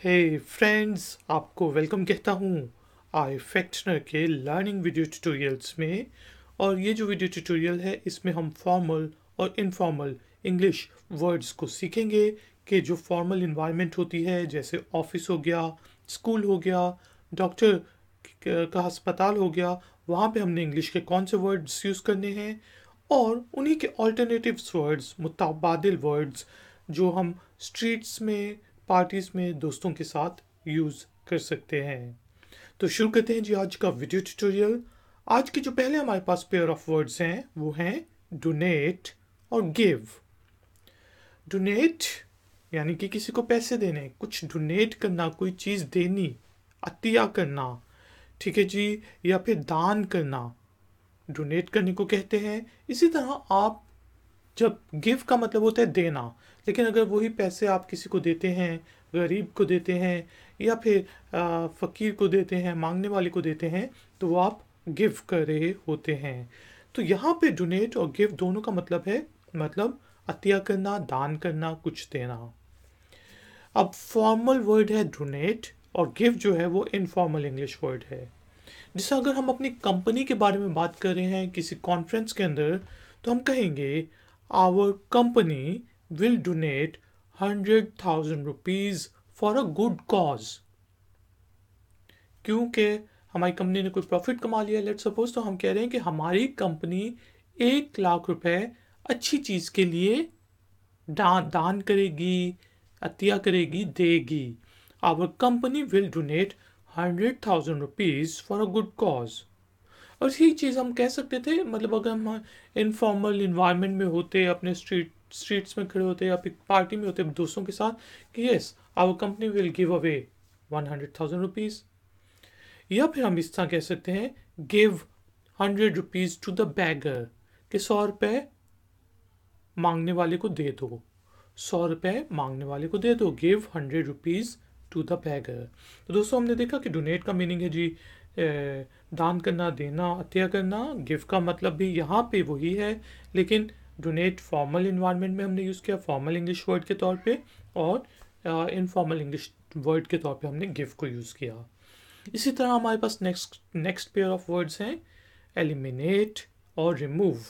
हे friends, आपको welcome कहता हूँ आई फैक्टनर के लर्निंग वीडियो ट्यूटोरियल्स में। और ये जो वीडियो ट्यूटोरियल है इसमें हम फॉर्मल और इनफॉर्मल इंग्लिश वर्ड्स को सीखेंगे कि जो फॉर्मल इन्वायरमेंट होती है जैसे ऑफिस हो गया, स्कूल हो गया, डॉक्टर का अस्पताल हो गया, वहाँ पे हमने इंग्लिश के कौन से वर्ड्स यूज़ करने हैं और उन्हीं के ऑल्टरनेटिव्स वर्ड्स, मुतबादिल वर्ड्स जो हम स्ट्रीट्स में, पार्टीज में दोस्तों के साथ यूज़ कर सकते हैं। तो शुरू करते हैं जी आज का वीडियो ट्यूटोरियल। आज के जो पहले हमारे पास पेयर ऑफ वर्ड्स हैं वो हैं डोनेट और गिव। डोनेट यानी कि किसी को पैसे देने, कुछ डोनेट करना, कोई चीज़ देनी, अतिया करना, ठीक है जी, या फिर दान करना, डोनेट करने को कहते हैं। इसी तरह आप जब गिव का मतलब होता है देना, लेकिन अगर वही पैसे आप किसी को देते हैं, गरीब को देते हैं या फिर फ़कीर को देते हैं, मांगने वाले को देते हैं, तो वो आप गिव कर रहे होते हैं। तो यहाँ पे डोनेट और गिव दोनों का मतलब है, मतलब अतिया करना, दान करना, कुछ देना। अब फॉर्मल वर्ड है डोनेट और गिव जो है वो इनफॉर्मल इंग्लिश वर्ड है। जैसे अगर हम अपनी कंपनी के बारे में बात कर रहे हैं किसी कॉन्फ्रेंस के अंदर, तो हम कहेंगे our company will donate 100,000 rupees for a good cause. क्योंकि हमारी कंपनी ने कोई प्रॉफिट कमा लिया, लेट सपोज, तो हम कह रहे हैं कि हमारी कंपनी 1 लाख रुपए अच्छी चीज के लिए दान करेगी, अतिया करेगी, देगी। Our company will donate 100,000 rupees for a good cause. और यही चीज़ हम कह सकते थे, मतलब अगर हम इनफॉर्मल इन्वायरमेंट में होते, अपने स्ट्रीट्स में खड़े होते या फिर पार्टी में होते दोस्तों के साथ, कि yes our company will give away 100,000 rupees. या फिर हम इस तरह कह सकते हैं give 100 rupees to the beggar, कि 100 रुपये मांगने वाले को दे दो, 100 रुपये मांगने वाले को दे दो, give 100 rupees to the beggar. तो दोस्तों हमने देखा कि डोनेट का मीनिंग है जी दान करना, देना, अतिया करना। गिव का मतलब भी यहाँ पे वही है, लेकिन डोनेट फॉर्मल इन्वायरमेंट में हमने यूज़ किया फॉर्मल इंग्लिश वर्ड के तौर पे, और इनफॉर्मल इंग्लिश वर्ड के तौर पे हमने गिव को यूज़ किया। इसी तरह हमारे पास नेक्स्ट पेयर ऑफ वर्ड्स हैं एलिमिनेट और रिमूव।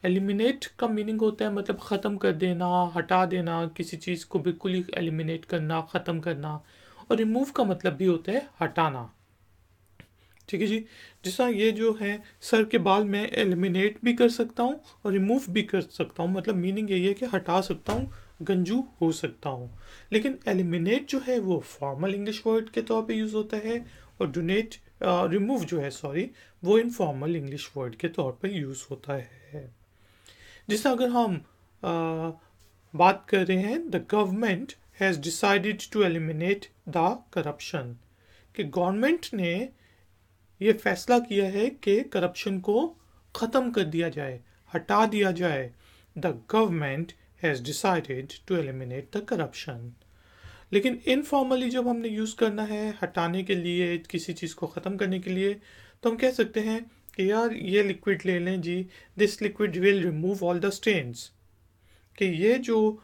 एलिमिनेट का मीनिंग होता है मतलब ख़त्म कर देना, हटा देना, किसी चीज़ को बिल्कुल ही एलिमिनेट करना, ख़त्म करना। और रिमूव का मतलब भी होता है हटाना, ठीक है जी। जैसा ये जो है सर के बाल मैं एलिमिनेट भी कर सकता हूँ और रिमूव भी कर सकता हूँ, मतलब मीनिंग यही है कि हटा सकता हूँ, गंजू हो सकता हूँ। लेकिन एलिमिनेट जो है वो फॉर्मल इंग्लिश वर्ड के तौर पे यूज़ होता है, और डोनेट रिमूव जो है, सॉरी, वो इनफॉर्मल इंग्लिश वर्ड के तौर पे यूज़ होता है। जैसे अगर हम बात कर रहे हैं the government has decided to eliminate the corruption, कि गवर्नमेंट ने ये फैसला किया है कि करप्शन को ख़त्म कर दिया जाए, हटा दिया जाए। The government has decided to eliminate the corruption. लेकिन इनफॉर्मली जब हमने यूज़ करना है हटाने के लिए, किसी चीज़ को ख़त्म करने के लिए, तो हम कह सकते हैं कि यार ये लिक्विड ले लें जी, this liquid will remove all the stains, कि ये जो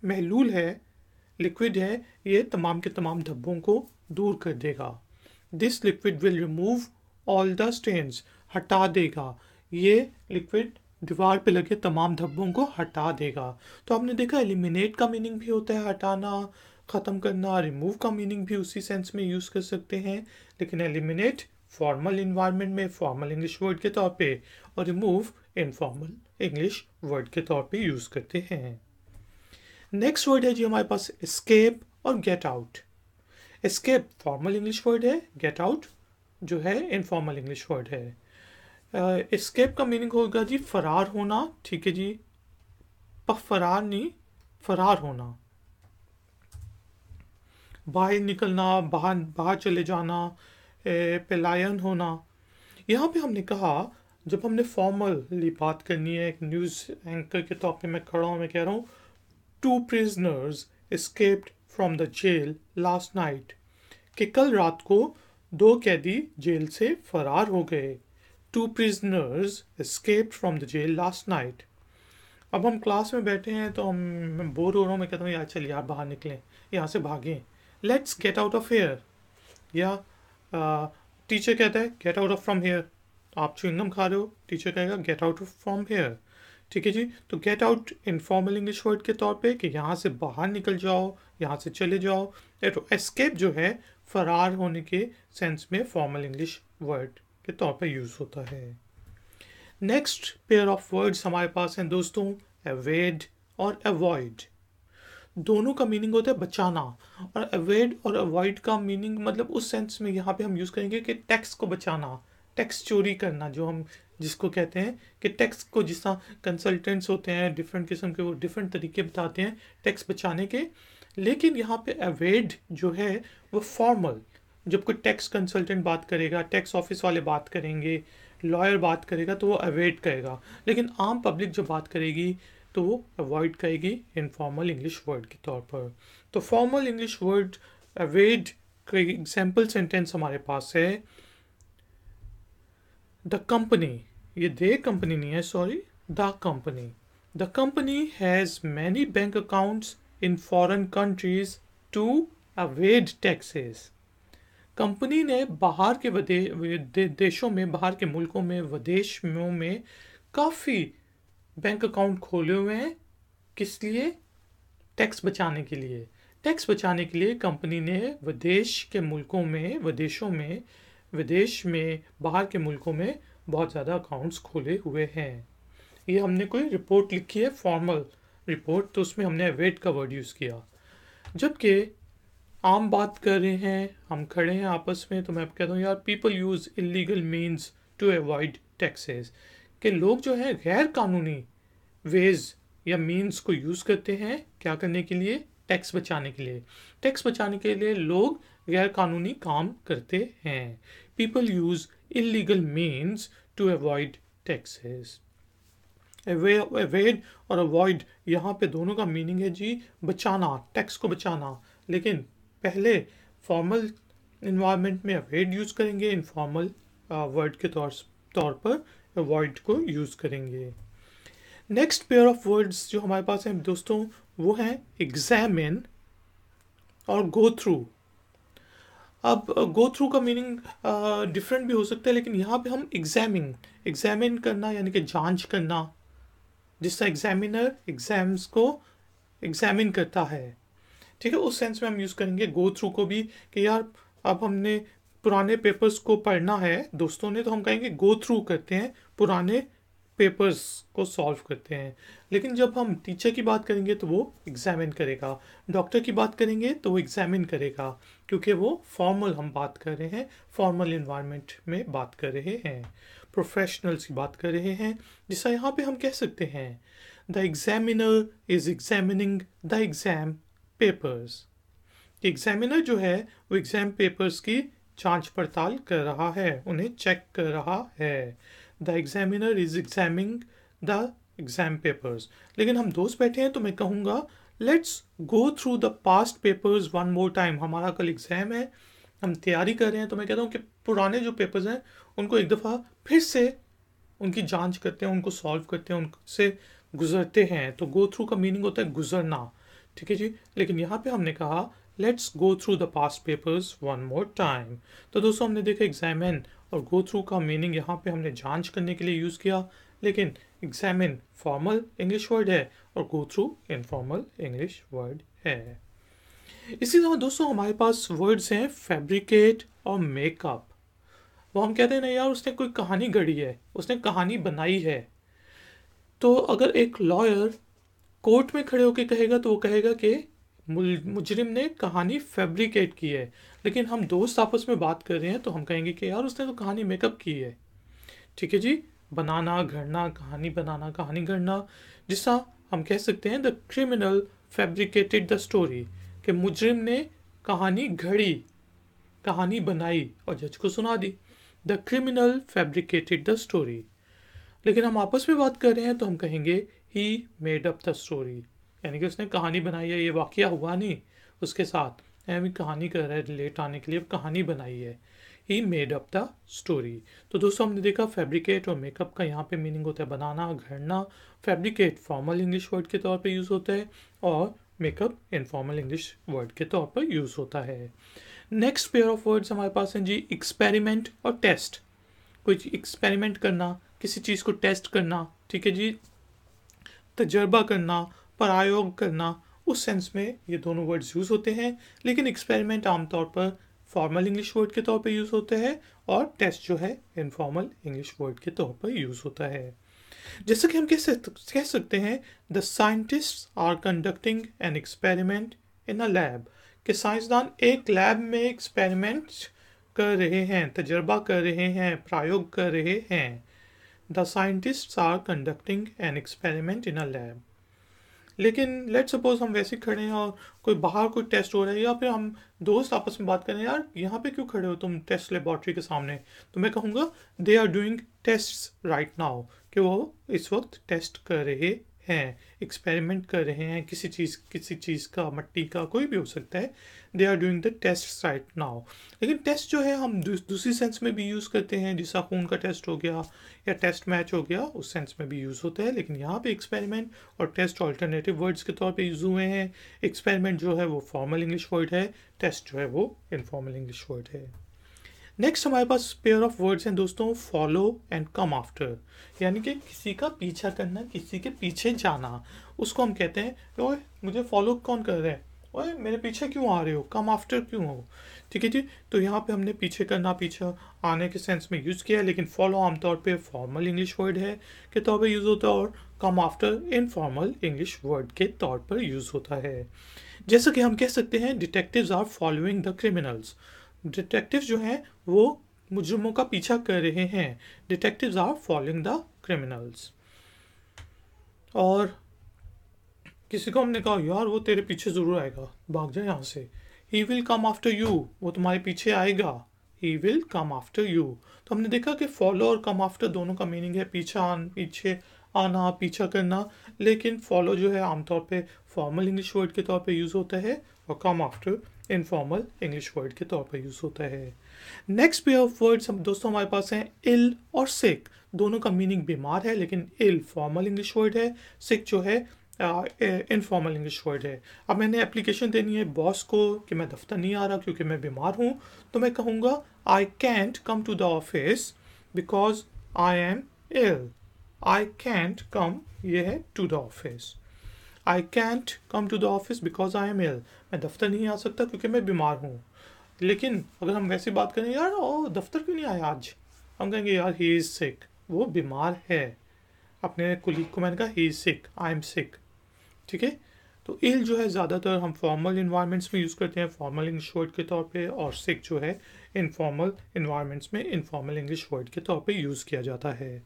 महलूल है, लिक्विड है, ये तमाम के तमाम धब्बों को दूर कर देगा। This liquid will remove all the stains, हटा देगा, ये लिक्विड दीवार पे लगे तमाम धब्बों को हटा देगा। तो आपने देखा एलिमिनेट का मीनिंग भी होता है हटाना, ख़त्म करना। रिमूव का मीनिंग भी उसी सेंस में यूज़ कर सकते हैं, लेकिन एलिमिनेट फॉर्मल इन्वायरमेंट में फॉर्मल इंग्लिश वर्ड के तौर पे, और रिमूव इनफॉर्मल इंग्लिश वर्ड के तौर पे यूज़ करते हैं। नेक्स्ट वर्ड है जी हमारे पास एस्केप और get out. Escape formal English word है, गेट आउट जो है इनफॉर्मल इंग्लिश वर्ड है। एस्केप का मीनिंग होगा जी फरार होना, ठीक है जी, पर फरार नहीं, फरार होना, बाहर निकलना, बाहर बाहर चले जाना, पलायन होना। यहाँ पे हमने कहा, जब हमने फॉर्मली बात करनी है, एक न्यूज़ एंकर के तौर पे मैं खड़ा हूँ, मैं कह रहा हूँ 2 prisoners escaped from the jail last night, कि कल रात को 2 कैदी जेल से फरार हो गए। 2 prisoners escaped from the jail last night। अब हम क्लास में बैठे हैं तो मैं बोर हो रहा हूँ, मैं कहता हूँ यार चल यार बाहर निकलें, यहाँ से भागें, let's get out of here. या टीचर कहता है get out of from here, आप च्युइंगम खा रहे हो, टीचर कहेगा गेट आउट फ्रॉम हेयर। ठीक है जी। तो get out informal English word के तौर पे कि यहाँ से बाहर निकल जाओ, यहाँ से चले जाओ। तो एस्केप जो है फरार होने के सेंस में फॉर्मल इंग्लिश वर्ड के तौर पे यूज़ होता है। नेक्स्ट पेयर ऑफ वर्ड्स हमारे पास हैं दोस्तों, एवेड और अवॉइड। दोनों का मीनिंग होता है बचाना। और अवॉइड और अवॉइड का मीनिंग मतलब उस सेंस में यहाँ पे हम यूज़ करेंगे कि टैक्स को बचाना, टैक्स चोरी करना, जो हम जिसको कहते हैं कि टैक्स को, जिस तरह कंसल्टेंट्स होते हैं डिफरेंट किस्म के, वो डिफरेंट तरीके बताते हैं टैक्स बचाने के। लेकिन यहाँ पे अवॉइड जो है वो फॉर्मल, जब कोई टैक्स कंसल्टेंट बात करेगा, टैक्स ऑफिस वाले बात करेंगे, लॉयर बात करेगा तो वो अवॉइड करेगा। लेकिन आम पब्लिक जब बात करेगी तो वो अवॉइड करेगी इनफॉर्मल इंग्लिश वर्ड के तौर पर। तो फॉर्मल इंग्लिश वर्ड अवॉइड का एग्जाम्पल सेंटेंस हमारे पास है, द कंपनी, ये दे कंपनी नहीं है, sorry, the company, the company has many bank accounts in foreign countries to avoid taxes. Company ने बाहर के देशों में, बाहर के मुल्कों में, विदेशों में काफ़ी बैंक अकाउंट खोले हुए हैं। किस लिए? टैक्स बचाने के लिए। टैक्स बचाने के लिए कंपनी ने विदेश के मुल्कों में, विदेशों में, विदेश में, बाहर के मुल्कों में बहुत ज़्यादा अकाउंट्स खोले हुए हैं। ये हमने कोई रिपोर्ट लिखी है, फॉर्मल रिपोर्ट, तो उसमें हमने अवॉइड का वर्ड यूज़ किया। जबकि आम बात कर रहे हैं, हम खड़े हैं आपस में, तो मैं कहता हूँ यार people use illegal means to avoid taxes, कि लोग जो है गैर कानूनी वेज या मीन्स को यूज़ करते हैं क्या करने के लिए? टैक्स बचाने के लिए। टैक्स बचाने के लिए लोग गैर कानूनी काम करते हैं। People use illegal means to avoid taxes. Avoid और अवॉइड यहाँ पे दोनों का मीनिंग है जी बचाना, टैक्स को बचाना। लेकिन पहले फॉर्मल इन्वायरमेंट में अवॉइड यूज़ करेंगे, इनफॉर्मल वर्ड के तौर पर अवॉइड को यूज़ करेंगे। नेक्स्ट पेयर ऑफ वर्ड्स जो हमारे पास हैं दोस्तों, वो हैं एग्जामिन और गो थ्रू। अब गो थ्रू का मीनिंग डिफरेंट भी हो सकता है, लेकिन यहाँ पे हम एग्जामिन करना यानी कि जांच करना, जिससे एग्जामिनर एग्जाम्स को एग्जामिन करता है। ठीक है, उस सेंस में हम यूज़ करेंगे गो थ्रू को भी, कि यार अब हमने पुराने पेपर्स को पढ़ना है दोस्तों ने, तो हम कहेंगे गो थ्रू करते हैं, पुराने पेपर्स को सॉल्व करते हैं। लेकिन जब हम टीचर की बात करेंगे तो वो एग्जामिन करेगा, डॉक्टर की बात करेंगे तो वो एग्जामिन करेगा, क्योंकि वो फॉर्मल हम बात कर रहे हैं, फॉर्मल इन्वायरमेंट में बात कर रहे हैं, प्रोफेशनल्स की बात कर रहे हैं। जिसका यहाँ पे हम कह सकते हैं the examiner is examining the exam papers. Examiner जो है वो एग्जाम पेपर्स की जांच पड़ताल कर रहा है, उन्हें चेक कर रहा है। The examiner is examining the exam papers. लेकिन हम दोस्त बैठे हैं तो मैं कहूँगा let's go through the past papers one more time. हमारा कल एग्जाम है, हम तैयारी कर रहे हैं, तो मैं कहता हूँ कि पुराने जो पेपर्स हैं उनको एक दफ़ा फिर से उनकी जांच करते हैं, उनको सॉल्व करते हैं, उनसे गुजरते हैं। तो गो थ्रू का मीनिंग होता है गुजरना। ठीक है जी। लेकिन यहाँ पे हमने कहा let's go through the past papers one more time. तो दोस्तों हमने देखा एग्जामिन और गो थ्रू का मीनिंग यहाँ पे हमने जांच करने के लिए यूज़ किया, लेकिन एग्जामिन फॉर्मल इंग्लिश वर्ड है और go through informal English word है। इसी तरह दोस्तों हमारे पास वर्ड्स हैं फैब्रिकेट और मेकअप। वो हम कहते हैं ना यार उसने कोई कहानी गढ़ी है, उसने कहानी बनाई है। तो अगर एक लॉयर कोर्ट में खड़े होकर कहेगा तो वो कहेगा कि मुजरिम ने कहानी फैब्रिकेट की है। लेकिन हम दोस्त आपस में बात कर रहे हैं तो हम कहेंगे कि यार उसने तो कहानी मेकअप की है। ठीक है जी। बनाना, घड़ना, कहानी बनाना, कहानी गढ़ना। जिसका हम कह सकते हैं the criminal fabricated the story, कि मुजरिम ने कहानी घड़ी, कहानी बनाई और जज को सुना दी। The criminal fabricated the story. लेकिन हम आपस में बात कर रहे हैं तो हम कहेंगे he made up the story, यानी कि उसने कहानी बनाई है, ये वाकया हुआ नहीं उसके साथ, भी कहानी कर रहा है रिलेट आने के लिए, कहानी बनाई है। He made up the story. तो दोस्तों हमने देखा फैब्रिकेट और मेकअप का यहाँ पे मीनिंग होता है बनाना, घड़ना। फैब्रिकेट फॉर्मल इंग्लिश वर्ड के तौर पे यूज़ होता है और मेकअप इनफॉर्मल इंग्लिश वर्ड के तौर पर यूज़ होता है। नेक्स्ट पेयर ऑफ वर्ड्स हमारे पास हैं जी एक्सपेरिमेंट और टेस्ट। कोई एक्सपेरिमेंट करना, किसी चीज़ को टेस्ट करना, ठीक है जी, तजर्बा करना, प्रयोग करना, उस सेंस में ये दोनों वर्ड्स यूज़ होते हैं। लेकिन एक्सपेरिमेंट आमतौर पर फॉर्मल इंग्लिश वर्ड के तौर पे यूज़ होता है और टेस्ट जो है इनफॉर्मल इंग्लिश वर्ड के तौर पर यूज़ होता है। जैसे कि हम कह सकते हैं the scientists are conducting an experiment in a lab, कि साइंसदान एक लैब में एक्सपेरिमेंट कर रहे हैं, तजर्बा कर रहे हैं, प्रयोग कर रहे हैं। The scientists are conducting an experiment in a lab. लेकिन लेट सपोज हम वैसे खड़े हैं और कोई बाहर कोई टेस्ट हो रहा है, या फिर हम दोस्त आपस में बात करें, यार यहाँ पे क्यों खड़े हो तुम टेस्ट लेबॉर्ट्री के सामने, तो मैं कहूँगा they are doing test right now, कि वो इस वक्त टेस्ट कर रहे हैं, एक्सपेरिमेंट कर रहे हैं किसी चीज़ का, मिट्टी का, कोई भी हो सकता है। They are doing the test right now. लेकिन टेस्ट जो है हम दूसरी सेंस में भी यूज़ करते हैं, जैसा खून का टेस्ट हो गया या टेस्ट मैच हो गया, उस सेंस में भी यूज़ होता है। लेकिन यहाँ पे एक्सपेरिमेंट और टेस्ट ऑल्टरनेटिव वर्ड्स के तौर पे यूज़ हुए हैं। एक्सपेरिमेंट जो है वो फॉर्मल इंग्लिश वर्ड है, टेस्ट जो है वो इनफॉर्मल इंग्लिश वर्ड है। नेक्स्ट हमारे पास पेयर ऑफ वर्ड्स हैं दोस्तों, फॉलो एंड कम आफ्टर, यानी कि किसी का पीछा करना, किसी के पीछे जाना, उसको हम कहते हैं ओए मुझे फॉलो कौन कर रहा है, ओए मेरे पीछे क्यों आ रहे हो, कम आफ्टर क्यों हो, ठीक है जी। तो यहाँ पे हमने पीछे करना, पीछे आने के सेंस में यूज़ किया है। लेकिन फॉलो आमतौर पे फॉर्मल इंग्लिश वर्ड है के तौर पर यूज़ होता है और come after informal English word के तौर पर यूज़ होता है। जैसा कि हम कह सकते हैं detectives are following the criminals, detective जो हैं वो मुजरिमों का पीछा कर रहे हैं। Detectives are following the criminals. और किसी को हमने कहा यार वो तेरे पीछे ज़रूर आएगा, भाग जाए यहाँ से, he will come after you, वो तुम्हारे पीछे आएगा, he will come after you. तो हमने देखा कि फॉलो और कम आफ्टर दोनों का मीनिंग है पीछे आना, पीछा करना। लेकिन फॉलो जो है आमतौर पे फॉर्मल इंग्लिश वर्ड के तौर पे यूज़ होता है और come after informal English word के तौर पर यूज़ होता है। नेक्स्ट पेयर ऑफ वर्ड्स हम दोस्तों हमारे पास हैं इल और सिक। दोनों का मीनिंग बीमार है, लेकिन इल फॉर्मल इंग्लिश वर्ड है, सिक जो है इनफॉर्मल इंग्लिश वर्ड है। अब मैंने एप्लीकेशन देनी है बॉस को कि मैं दफ्तर नहीं आ रहा क्योंकि मैं बीमार हूँ, तो मैं कहूँगा I can't come to the office because I am ill. I can't come, ये है to the office. I can't come to the office because I am ill, मैं दफ्तर नहीं आ सकता क्योंकि मैं बीमार हूँ। लेकिन अगर हम वैसे बात करें, यार ओ दफ्तर क्यों नहीं आया आज, हम कहेंगे यार ही इज़ सिक, वो बीमार है। अपने कुलीग को मैंने कहा he is sick, I am sick, ठीक है। तो इल जो है ज़्यादातर हम फॉर्मल इन्वायरमेंट्स में यूज़ करते हैं फॉर्मल इंग्लिश वर्ड के तौर पे, और सिक जो है इनफॉर्मल इन्वायरमेंट्स में इनफॉर्मल इंग्लिश वर्ड के तौर पे यूज़ किया जाता है।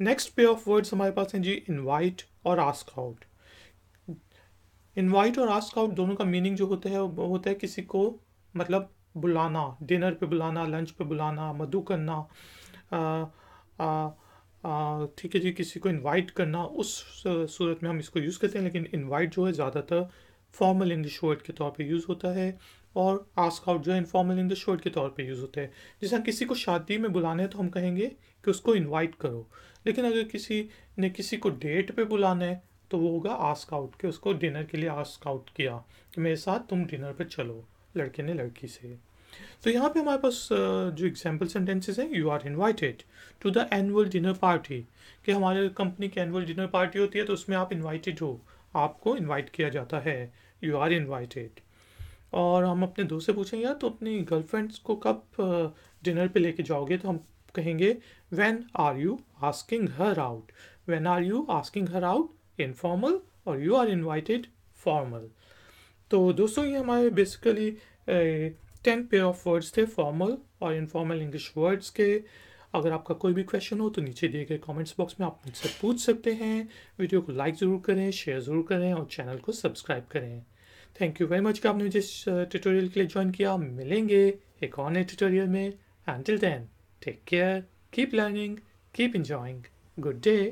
नेक्स्ट पेयर ऑफ वर्ड्स हमारे पास हैं जी इनवाइट और आस्क आउट। इनवाइट और आस्क आउट दोनों का मीनिंग जो होता है वो होता है किसी को मतलब बुलाना, डिनर पे बुलाना, लंच पे बुलाना, मधु करना, ठीक है जी, किसी को इनवाइट करना, उस सूरत में हम इसको यूज़ करते हैं। लेकिन इनवाइट जो है ज़्यादातर फॉर्मल इंग्लिश वर्ड के तौर पे यूज़ होता है और आस्क आउट जो है इनफॉर्मल इंग्लिश वर्ड के तौर पे यूज़ होता है। जैसे हम किसी को शादी में बुलाना है तो हम कहेंगे कि उसको इनवाइट करो। लेकिन अगर किसी ने किसी को डेट पे बुलाना है तो वो होगा आस्क आउट, कि उसको डिनर के लिए आस्क आउट किया कि मेरे साथ तुम डिनर पे चलो, लड़के ने लड़की से। तो यहाँ पे हमारे पास जो एग्जाम्पल सेंटेंसेस हैं, you are invited to the annual dinner party, कि हमारे कंपनी की एनुअल डिनर पार्टी होती है तो उसमें आप इन्वाइटेड हो, आपको इन्वाइट किया जाता है, यू आर इन्वाइटेड। और हम अपने दोस्त से पूछेंगे यार तो अपनी गर्लफ्रेंड्स को कब डिनर पे लेके जाओगे, तो हम कहेंगे when are you asking her out. When are you asking her out informal और यू आर इन्वाइटेड फॉर्मल। तो दोस्तों ये हमारे बेसिकली 10 पेयर ऑफ वर्ड्स थे फॉर्मल और इनफॉर्मल इंग्लिश वर्ड्स के। अगर आपका कोई भी क्वेश्चन हो तो नीचे दिए गए कमेंट्स बॉक्स में आप मुझसे पूछ सकते हैं। वीडियो को लाइक ज़रूर करें, शेयर ज़रूर करें और चैनल को सब्सक्राइब करें। थैंक यू वेरी मच कि आपने मुझे इस ट्यूटोरियल के लिए ज्वाइन किया। मिलेंगे एक और नए ट्यूटोरियल में। Until then, take care, keep learning, keep enjoying. Good day.